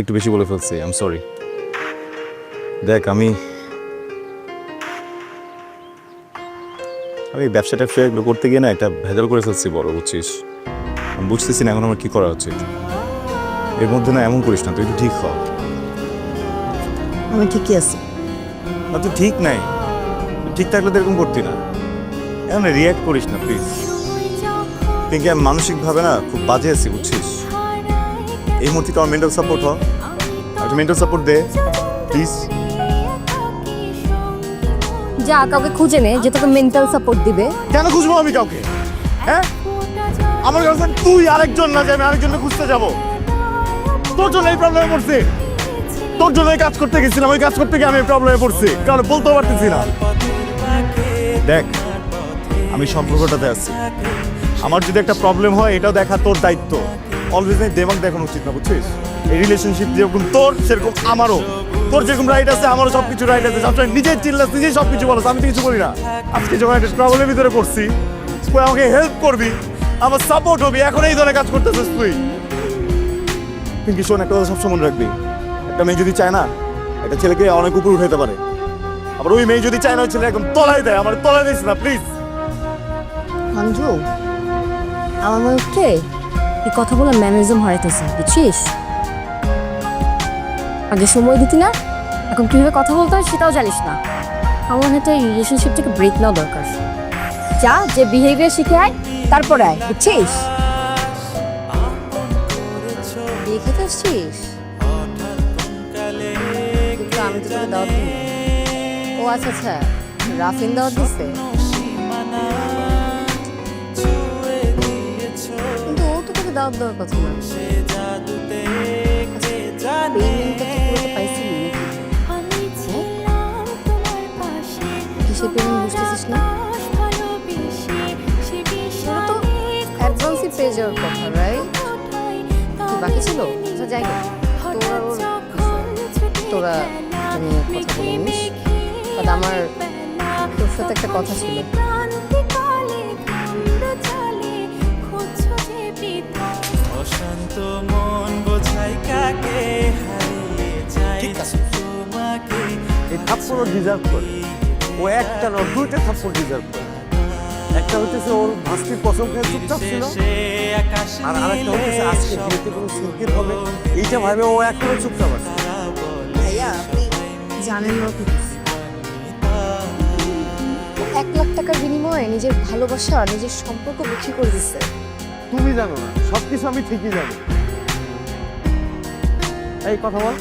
একটু বেশি বলে ফেলছি, আই এম সরি। দেখ আমি ব্যবসা ট্যাবসা এগুলো করতে গিয়ে না একটা ভেজাল করে ফেলছি বড়, বুঝছিস? আমি বুঝতেছি না এখন আমার কি করা উচিত। এর মধ্যে না এমন করিস না, তুই একটু ঠিক হ। আমি ঠিকই আছি। না তুই ঠিক নাই, ঠিক থাকলে তো এরকম করতি না। এখন রিয়াক্ট করিস না প্লিজ। কিন্তু আমি মানসিকভাবে না খুব বাজে আছি, বুঝছিস? এই মুহূর্তে আমার মেন্টাল সাপোর্ট হ, একটা মেন্টাল সাপোর্ট দে প্লিজ। যা কাউকে খুঁজে নে যে তোকে মেন্টাল সাপোর্ট দিবে। কেন খুঁজবো আমি কাউকে? হ্যাঁ, আমার গার্লফ্রেন্ড তুই, আরেকজন না যে আমি আরেকজনকে খুঁজতে যাবো? তোর জন্য এই প্রবলেমে পড়ছি, তোর জন্য কাজ করতে গেছিলাম, ওই কাজ করতে গিয়ে আমি এই প্রবলেমে পড়ছি, কারণ বলতেও পারতেছি না। দেখ আমি সম্পর্কটাতে আছি, আমার যদি একটা প্রবলেম হয় এটাও দেখা তোর দায়িত্ব। অলওয়েজ দেমাগ দেখানো উচিত না, বুঝছিস? এই রিলেশনশিপ যেরকম তোর সেরকম আমারও। তোর যেরকম রাইট আছে আমারও সব কিছু রাইট আছে। সবসময় নিজেই চিল্লাস, নিজেই সব কিছু বলাস, আমি তো কিছু করি না। আজকে যখন একটা প্রবলেমের ভিতরে পড়ছি, তুই আমাকে হেল্প করবি, আমার সাপোর্ট হবি, এখন এই ধরনের কাজ করতেছিস তুই। কিন্তু শোন, একটা কথা সবসময় মনে রাখবি, একটা মেয়ে যদি চায় না একটা ছেলেকে অনেক উপর উঠাইতে পারে, আবার ওই মেয়ে যদি চায় না ওই ছেলে একদম তলায় দেয়। আমার তলায় দিস না প্লিজ। সঞ্জু, আমার মনে হচ্ছে এই কথা বলে ম্যানারিজম হারাইতেছে, বুঝছিস? আগে সময় দিতি না, এখন কিভাবে কথা বলতে হয় সেটাও জানিস না। আমার হাতে এই রিলেশনশিপ থেকে ব্রেক নেওয়া দরকার। যা, যে বিহেভিয়ার শিখে আয়, তারপরে আয়, বুঝছিস? বিয়ে খেতে আসছিস? কিন্তু আমি তো তোকে দাওয়াত দিই। ও আচ্ছা আচ্ছা, রাফিন দাওয়াত দিচ্ছে। কিন্তু ও তো তোকে দাওয়াত দেওয়ার কথা না। পেমেন্টটা তো পুরোটা পাইছিলি নাকি? কিসের পেমেন্ট বুঝতেছিস না? তোরা তো অ্যাডভান্সই পেয়ে যাওয়ার কথা, রাইট? কি বাকি ছিল? আচ্ছা যাই হোক, তোরা এটা নিয়ে কথা বলে নিস। বাট আমার তোর সাথে একটা কথা ছিল। অশান্ত মন বোঝাই কাকে হারিয়ে যায় তোমাকে। এই থাপ্পড় ডিজার্ভ করে, ও একটা না দুইটা থাপ্পড় ডিজার্ভ করে। একটা হচ্ছে ওর ভাস্তির পছন্দ খেয়ে চুপচাপ ছিল, আর আরেকটা হচ্ছে আজকে বিয়েতে কোনো সংকেত হবে এইটা ভাবে ও এখনো চুপচাপ আছে। ভাইয়া আপনি জানেন না কি করছি। 1 লাখ টাকার বিনিময়ে নিজের ভালোবাসা, নিজের সম্পর্ক বিক্রি করে দিচ্ছে। তুমি জানো না, সবকিছু আমি ঠিকই জানি। এই কথা বল,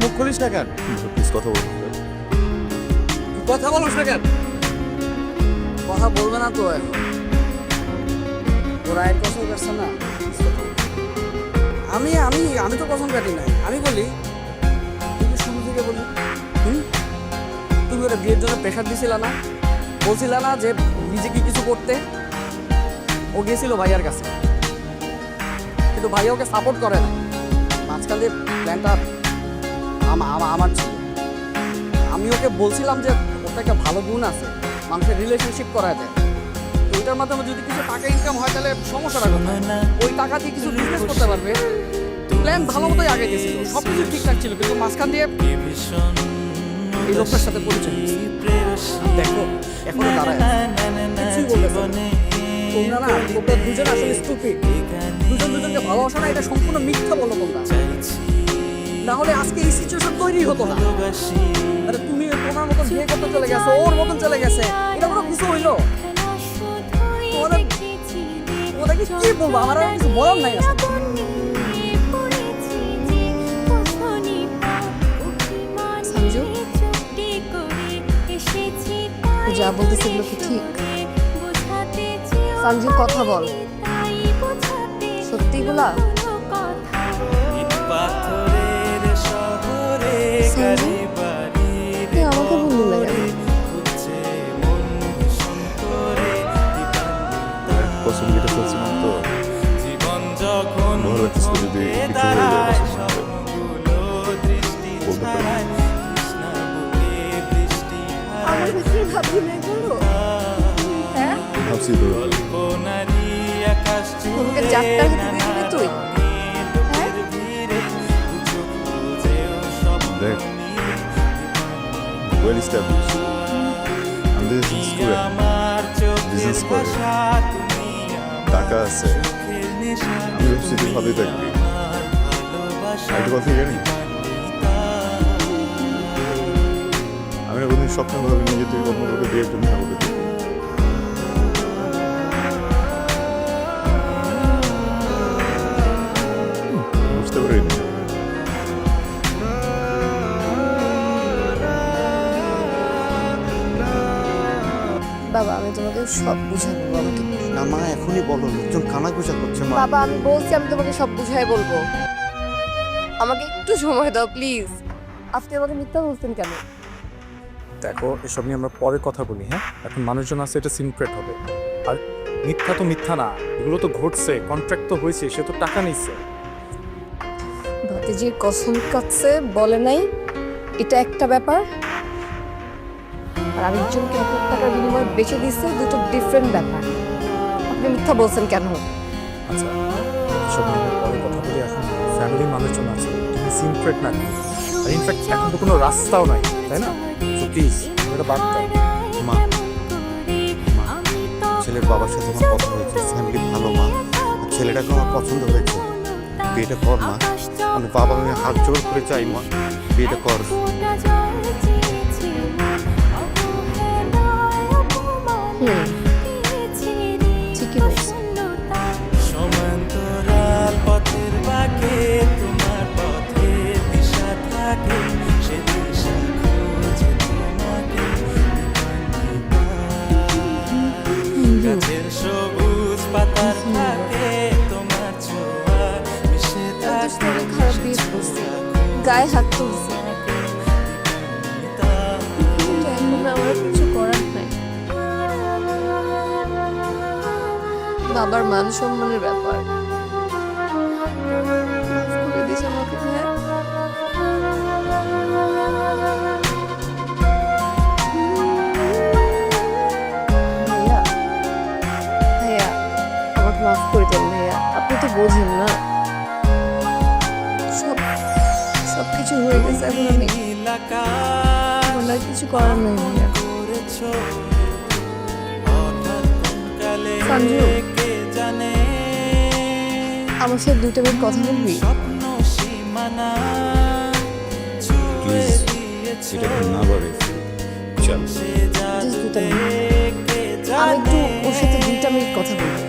মুখ খুলিস না কেন? প্লিজ কথা বল। কথা বলিস না কেন? কথা বলবে না তো এখন। ওরা এক কথা কাটছে না। আমি আমি আমি তো কসম কাটি নাই। আমি বলি তুমি শুরু থেকে বলি তুমি ওরা বিয়ের জন্য প্রেশার দিছিল না, বলছিল না যে নিজেকে কিছু করতে। ও গেছিল ভাইয়ার কাছে, কিন্তু ভাইয়া ওকে সাপোর্ট করে না। মাঝখান দিয়ে প্ল্যানটা আমার ছিল। আমি ওকে বলছিলাম যে ওটা একটা ভালো গুণ আছে, মানুষের রিলেশনশিপ করায় দেয়। তো ওইটার মাধ্যমে যদি কিছু টাকা ইনকাম হয় তাহলে সমস্যাটা কোথায়? ওই টাকা দিয়ে কিছু বিজনেস করতে পারবে। প্ল্যান ভালো মতোই আগে গেছিল, সব কিছু ঠিকঠাক ছিল, কিন্তু মাঝখান দিয়ে এই লোকটার সাথে পরিচয় হয়েছে। দেখো এখনো দাঁড়ায় কিছুই বলতেছে না। তোমরা না তোমরা দুজন আসলে স্টুপিড। দুজন দুজনকে ভালোবাসা না, এটা সম্পূর্ণ মিথ্যা বলো তোমরা। না হলে আজকে এই সিচুয়েশন তৈরি হতো না। আরে তুমি তোমার মতন বিয়ে করতে চলে গেছো, ওর মতন চলে গেছে, এটা কোনো কিছু হইলো? তোমাদেরকে কি বলবো, আমার আর কিছু বলার নাই আসলে। সঞ্জু, তুই যা বলতে সেগুলো কি ঠিক? সঞ্জু কথা বল, সত্যিগুলা? পাথরের শহরে সঞ্জু, তুই আমাকে বললি না কেন? পছন্দ যেটা করছিলাম তো জীবন যখন ভালো লাগতেছিল, যদি কিছু হয়ে যায় বলতে পারি। আমার ভিতরে ভাবলি না এগুলো? হ্যাঁ, ভাবছি তো তোমাকে 4টা হাতে দিয়ে দিবি তুই? হ্যাঁ, দেখ ওয়েল এস্টাবলিশ আমি স্টুডেন্ট আমার বিজনেস চোখের করে ভাষা তুমি টাকা আছে চোখের নেশা আমি ভাবছি তুই ভালোই থাকবি ভালোবাসা একটা কথা জানি আমি না কোনদিন স্বপ্ন ভাবি নিজে তুই অন্য কাউকে বিয়ের জন্য না বলে দিবি। বুঝতে পারিনি বাবা আমি তোমাকে সব বুঝাবো আমাকে না মা এখনই বলো লোকজন কানাঘুষা করছে মা বাবা আমি বলছি আমি তোমাকে সব বুঝাই বলবো আমাকে একটু সময় দাও প্লিজ আপনি আমাকে মিথ্যা বলছেন কেন দেখো এসব নিয়ে আমরা পরে কথা বলি, হ্যাঁ? এখন মানুষজন আছে, এটা সিনক্রেট হবে। আর মিথ্যা তো মিথ্যা না, এগুলো তো ঘটছে, কন্ট্রাক্ট তো হয়েছে, সে তো টাকা নিচ্ছে। ভাতিজির কসম কাটছে বলে নাই এটা একটা ব্যাপার আর আরেকজনকে 1 লাখ টাকার বিনিময়ে বেচে দিচ্ছে, দুটো ডিফারেন্ট ব্যাপার। আপনি মিথ্যা বলছেন কেন? আচ্ছা এসব নিয়ে আমরা পরে কথা বলি, এখন ফ্যামিলির মানুষজন আছে, তুমি সিনক্রেট না করো। আর ইনফ্যাক্ট এখন তো কোনো রাস্তাও নাই, তাই না? তো প্লিজ এটা বাদ দাও। মা ছেলের বাবার সাথে আমার কথা হয়েছে, ফ্যামিলি ভালো মা, আর ছেলেটাকে আমার পছন্দ হয়েছে, বিয়েটা কর মা। আমি বাবা আমি হাত জোর করে চাই মা, বিয়েটা কর। ঠিকই বলছে। সমান্তরাল পথের বাঁকে তোমার পথের দিশা থাকে, সে দিশা খোঁজে তোমাকে। গাছের সবুজ পাতার থাকে তোমার ছোঁয়া মিশে থাকে। খারাপ বিয়ে করছে, গায়ে হাত তুলছে, কিন্তু এখন আমার কিছু করার নাই। বাবার মান সম্মানের ব্যাপার। মাফ করে দিস আমাকে ভাইয়া। ভাইয়া ভাইয়া আমাকে মাফ করে দেন ভাইয়া, আপনি তো বোঝেন না সব কিছু হয়ে গেছে, এখন আমি নীল আকাশ আমার আর কিছু করার নেই ভাইয়া। করেছো হঠাৎ কোন কালে সঞ্জু। কে জানে, আমার সাথে 2 মিনিট কথা বলবি? স্বপ্ন সীমানা ছুঁয়ে প্লিজ দিয়েছো। এটা না বাড়ে চল সে Just 2 জাদুতে মিনিট। কে আমি একটু জানে ওর সাথে 2 মিনিট কথা বলবো।